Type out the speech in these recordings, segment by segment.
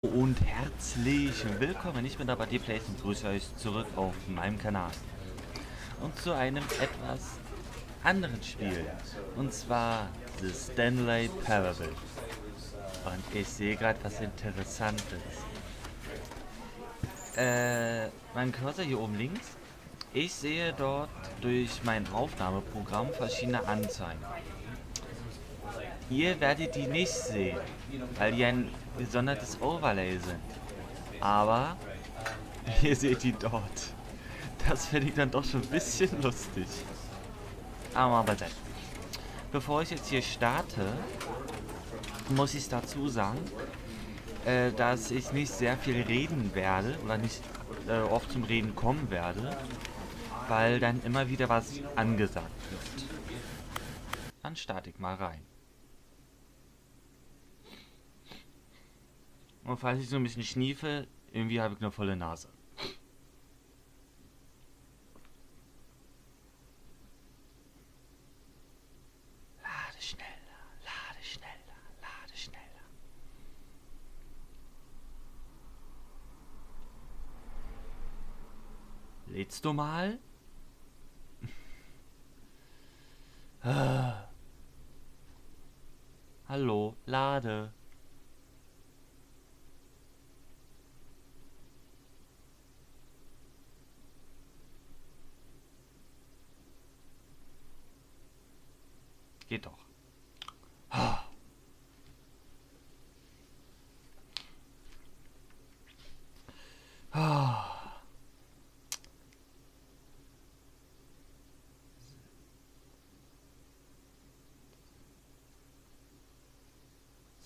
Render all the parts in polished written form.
Und herzlich willkommen, ich bin der Buddy Plays und grüße euch zurück auf meinem Kanal. Und zu einem etwas anderen Spiel. Und zwar The Stanley Parable. Und ich sehe gerade was Interessantes. Mein Cursor hier oben links. Ich sehe dort durch mein Aufnahmeprogramm verschiedene Anzeigen. Ihr werdet die nicht sehen, weil die ein gesondertes Overlay sind. Aber ihr seht die dort. Das finde ich dann doch schon ein bisschen lustig. Aber mal beiseite. Bevor ich jetzt hier starte, muss ich dazu sagen, dass ich nicht sehr viel reden werde oder nicht oft zum Reden kommen werde, weil dann immer wieder was angesagt wird. Dann starte ich mal rein. Und falls ich so ein bisschen schniefe, irgendwie habe ich eine volle Nase. Lade schneller, lade schneller, lade schneller. Lädst du mal? Hallo, lade. Geht doch.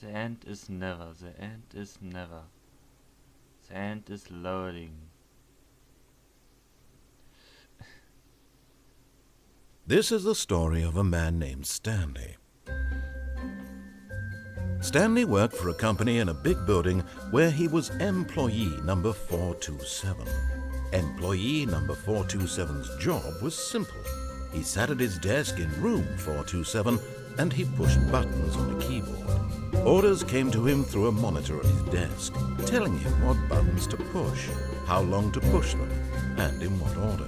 The end is never, the end is never. The end is loading. This is the story of a man named Stanley. Stanley worked for a company in a big building where he was employee number 427. Employee number 427's job was simple. He sat at his desk in room 427 and he pushed buttons on a keyboard. Orders came to him through a monitor at his desk, telling him what buttons to push, how long to push them, and in what order.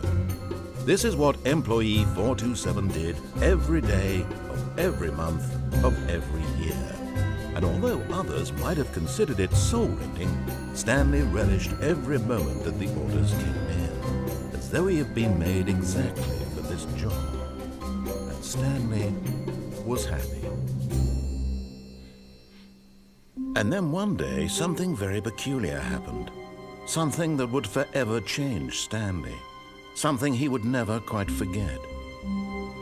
This is what employee 427 did every day of every month of every year. And although others might have considered it soul-rending, Stanley relished every moment that the orders came in, as though he had been made exactly for this job. And Stanley was happy. And then one day, something very peculiar happened. Something that would forever change Stanley. Something he would never quite forget.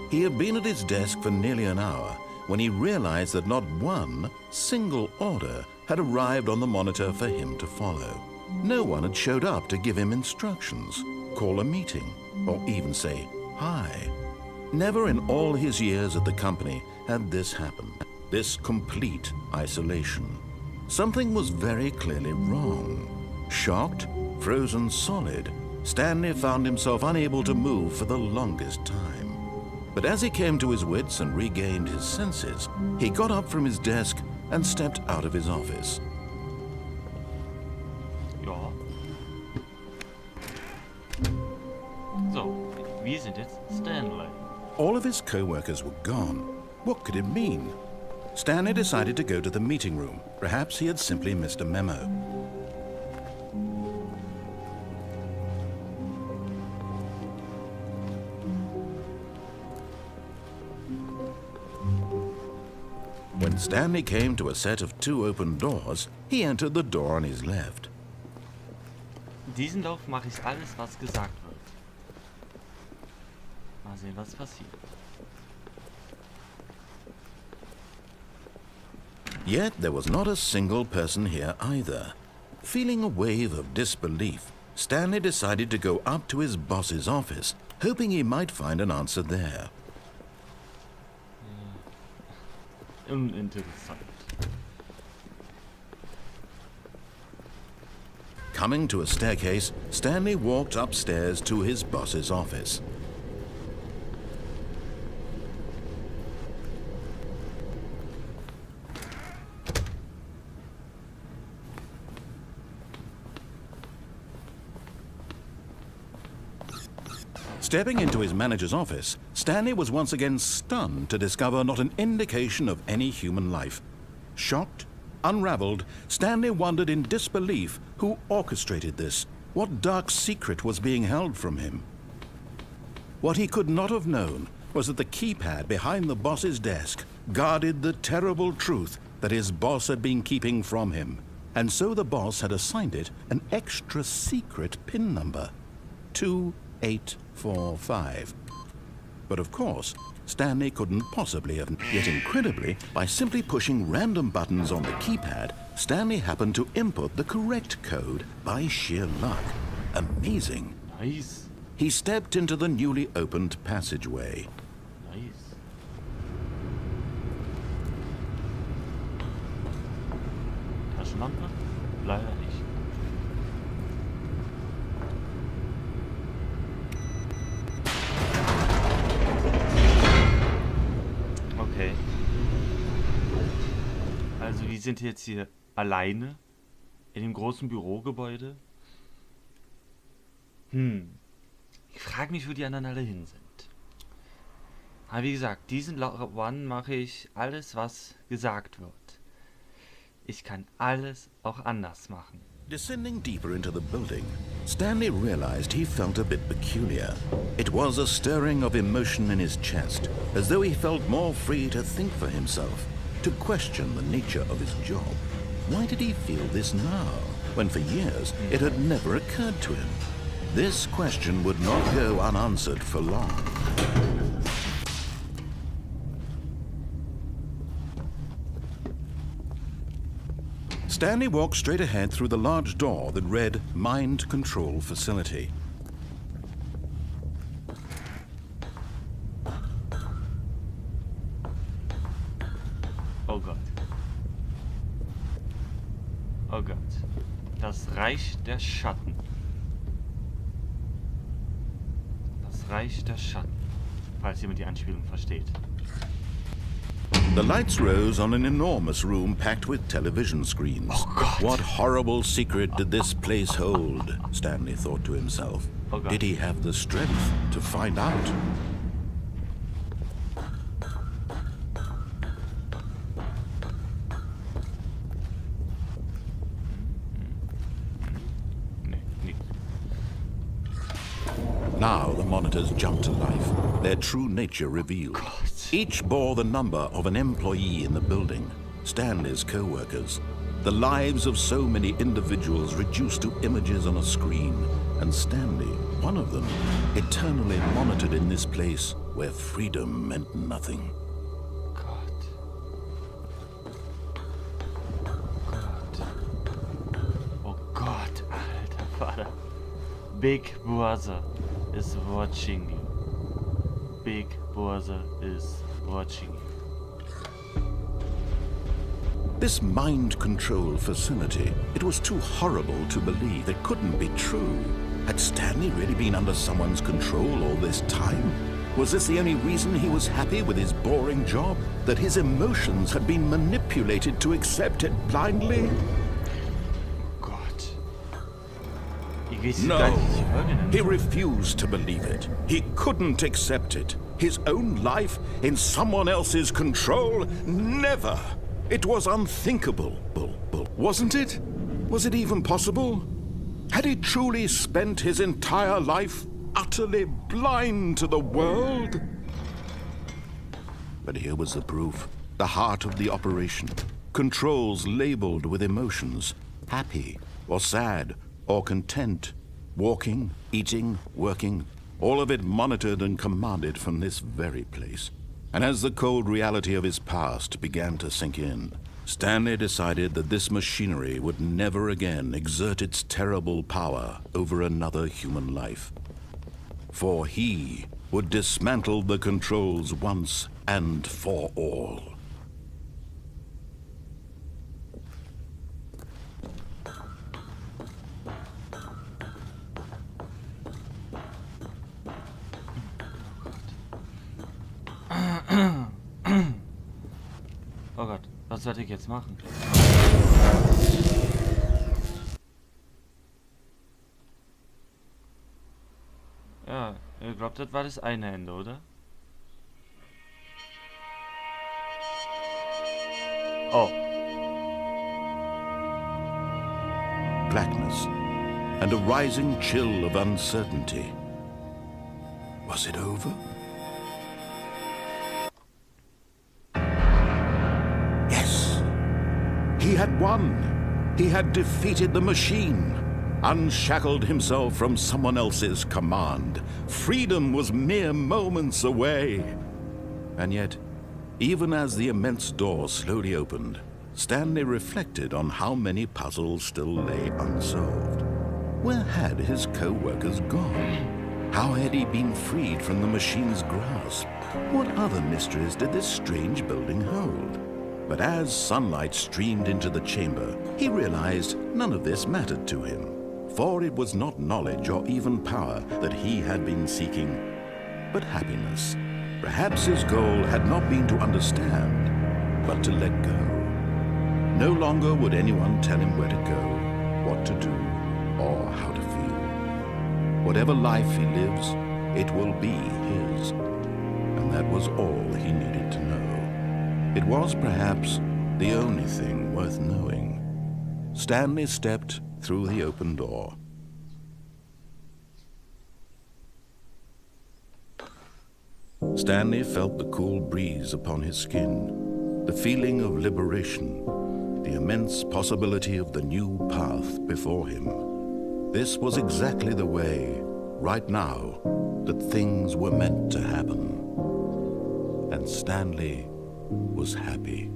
He had been at his desk for nearly an hour when he realized that not one single order had arrived on the monitor for him to follow. No one had showed up to give him instructions, call a meeting, or even say hi. Never in all his years at the company had this happened, this complete isolation. Something was very clearly wrong. Shocked, frozen solid, Stanley found himself unable to move for the longest time. But as he came to his wits and regained his senses, he got up from his desk and stepped out of his office. Ja. So, wir sind jetzt Stanley. All of his co-workers were gone. What could it mean? Stanley decided to go to the meeting room. Perhaps he had simply missed a memo. When Stanley came to a set of 2 open doors, he entered the door on his left. In diesem Lauf mache ich alles, was gesagt wird. Mal sehen, was passiert. Yet there was not a single person here either. Feeling a wave of disbelief, Stanley decided to go up to his boss's office, hoping he might find an answer there. Uninteressant. Coming to a staircase, Stanley walked upstairs to his boss's office. Stepping into his manager's office, Stanley was once again stunned to discover not an indication of any human life. Shocked, unraveled, Stanley wondered in disbelief who orchestrated this, what dark secret was being held from him. What he could not have known was that the keypad behind the boss's desk guarded the terrible truth that his boss had been keeping from him, and so the boss had assigned it an extra secret PIN number, 2845. But of course, Stanley couldn't possibly have. Yet incredibly, by simply pushing random buttons on the keypad, Stanley happened to input the correct code by sheer luck. Amazing. Nice. He stepped into the newly opened passageway. Nice. Taschenlampe? Leider nicht. Okay. Also wir sind jetzt hier alleine in dem großen Bürogebäude. Ich frage mich, wo die anderen alle hin sind. Aber wie gesagt, diesen One mache ich alles, was gesagt wird. Ich kann alles auch anders machen. Descending deeper into the building, Stanley realized he felt a bit peculiar. It was a stirring of emotion in his chest, as though he felt more free to think for himself, to question the nature of his job. Why did he feel this now, when for years it had never occurred to him? This question would not go unanswered for long. Stanley walked straight ahead through the large door that read Mind Control Facility. Oh Gott. Oh Gott. Das Reich der Schatten. Das Reich der Schatten. Falls jemand die Anspielung versteht. The lights rose on an enormous room packed with television screens. Oh God. What horrible secret did this place hold? Stanley thought to himself. Oh God. Did he have the strength to find out? Now the monitors jumped to life, their true nature revealed. Each bore the number of an employee in the building, Stanley's co-workers. The lives of so many individuals reduced to images on a screen, and Stanley, one of them, eternally monitored in this place where freedom meant nothing. Gott. Oh Gott, alter Vater. Big Brother is watching you. Big Brother is watching you. This mind control facility, it was too horrible to believe. It couldn't be true. Had Stanley really been under someone's control all this time? Was this the only reason he was happy with his boring job? That his emotions had been manipulated to accept it blindly? No, he refused to believe it. He couldn't accept it. His own life in someone else's control? Never! It was unthinkable. Wasn't it? Was it even possible? Had he truly spent his entire life utterly blind to the world? But here was the proof. The heart of the operation. Controls labeled with emotions. Happy or sad or content, walking, eating, working, all of it monitored and commanded from this very place. And as the cold reality of his past began to sink in, Stanley decided that this machinery would never again exert its terrible power over another human life. For he would dismantle the controls once and for all. Oh Gott, was sollte ich jetzt machen? Ja, ich glaube, das war das eine Ende, oder? Oh. Blackness and a rising chill of uncertainty. Was it over? Yes! He had won! He had defeated the machine, unshackled himself from someone else's command. Freedom was mere moments away. And yet, even as the immense door slowly opened, Stanley reflected on how many puzzles still lay unsolved. Where had his co-workers gone? How had he been freed from the machine's grasp? What other mysteries did this strange building hold? But as sunlight streamed into the chamber, he realized none of this mattered to him, for it was not knowledge or even power that he had been seeking, but happiness. Perhaps his goal had not been to understand, but to let go. No longer would anyone tell him where to go, what to do, or how to feel. Whatever life he lives, it will be his. And that was all he needed to know. It was perhaps the only thing worth knowing. Stanley stepped through the open door. Stanley felt the cool breeze upon his skin, the feeling of liberation, the immense possibility of the new path before him. This was exactly the way, right now, that things were meant to happen. And Stanley was happy.